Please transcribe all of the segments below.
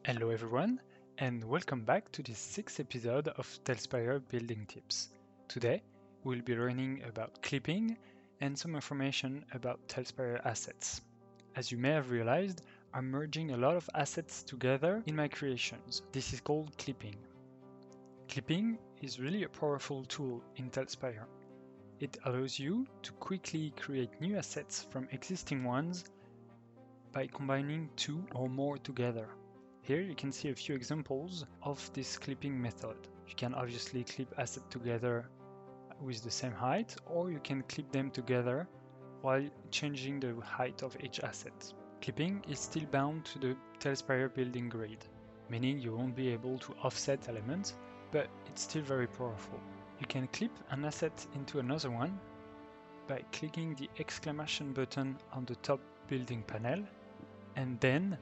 Hello everyone, and welcome back to this sixth episode of TaleSpire Building Tips. Today, we'll be learning about clipping and some information about TaleSpire assets. As you may have realized, I'm merging a lot of assets together in my creations. This is called clipping. Clipping is really a powerful tool in TaleSpire. It allows you to quickly create new assets from existing ones by combining two or more together. Here you can see a few examples of this clipping method. You can obviously clip assets together with the same height, or you can clip them together while changing the height of each asset. Clipping is still bound to the TaleSpire building grid, meaning you won't be able to offset elements, but it's still very powerful. You can clip an asset into another one by clicking the exclamation button on the top building panel, and then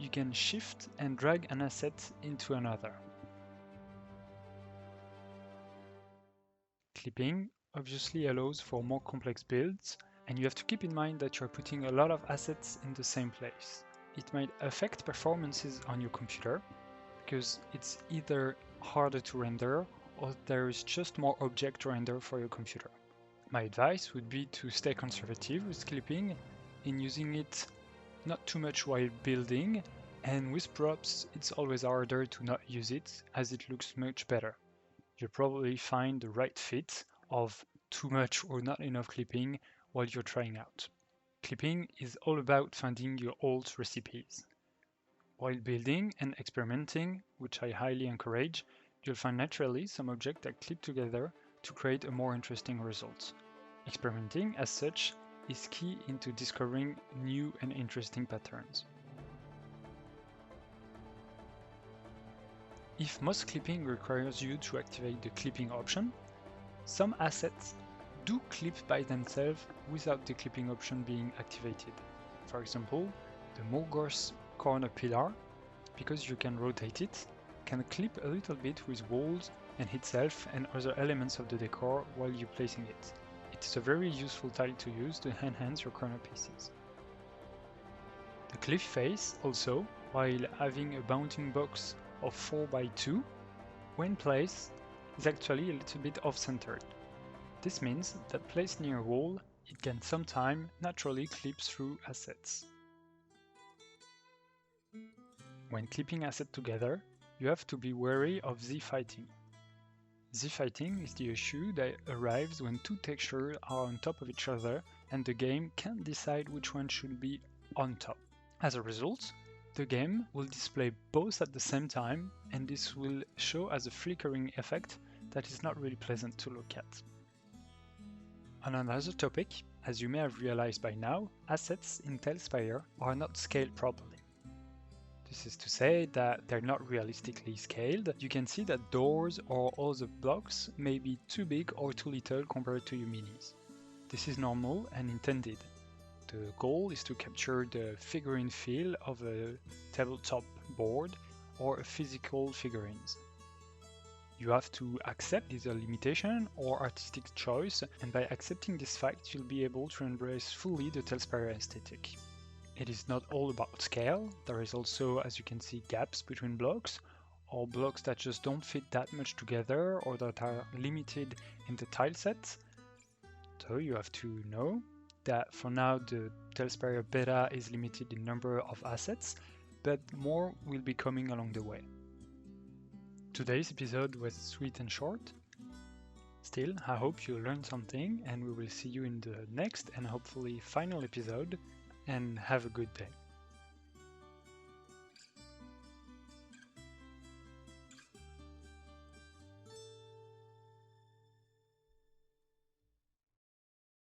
you can shift and drag an asset into another. Clipping obviously allows for more complex builds, and you have to keep in mind that you're putting a lot of assets in the same place. It might affect performances on your computer, because it's either harder to render or there is just more object to render for your computer. My advice would be to stay conservative with clipping in using it not too much while building, and with props it's always harder to not use it as it looks much better. You'll probably find the right fit of too much or not enough clipping while you're trying out. Clipping is all about finding your old recipes. While building and experimenting, which I highly encourage, you'll find naturally some objects that clip together to create a more interesting result. Experimenting as such is key into discovering new and interesting patterns. If most clipping requires you to activate the clipping option, some assets do clip by themselves without the clipping option being activated. For example, the Mogor's corner pillar, because you can rotate it, can clip a little bit with walls and itself and other elements of the decor while you're placing it. It is a very useful tile to use to enhance your corner pieces. The cliff face also, while having a bounding box of 4x2, when placed, is actually a little bit off-centered. This means that placed near a wall, it can sometimes naturally clip through assets. When clipping assets together, you have to be wary of Z-fighting. Z-fighting is the issue that arrives when two textures are on top of each other and the game can't decide which one should be on top. As a result, the game will display both at the same time, and this will show as a flickering effect that is not really pleasant to look at. On another topic, as you may have realized by now, assets in TaleSpire are not scaled properly. This is to say that they're not realistically scaled. You can see that doors or other blocks may be too big or too little compared to your minis. This is normal and intended. The goal is to capture the figurine feel of a tabletop board or a physical figurines. You have to accept either limitation or artistic choice, and by accepting this fact you'll be able to embrace fully the TaleSpire aesthetic. It is not all about scale. There is also, as you can see, gaps between blocks, or blocks that just don't fit that much together or that are limited in the tile set. So you have to know that for now the TaleSpire beta is limited in number of assets, but more will be coming along the way. Today's episode was sweet and short. Still, I hope you learned something, and we will see you in the next and hopefully final episode, and have a good day.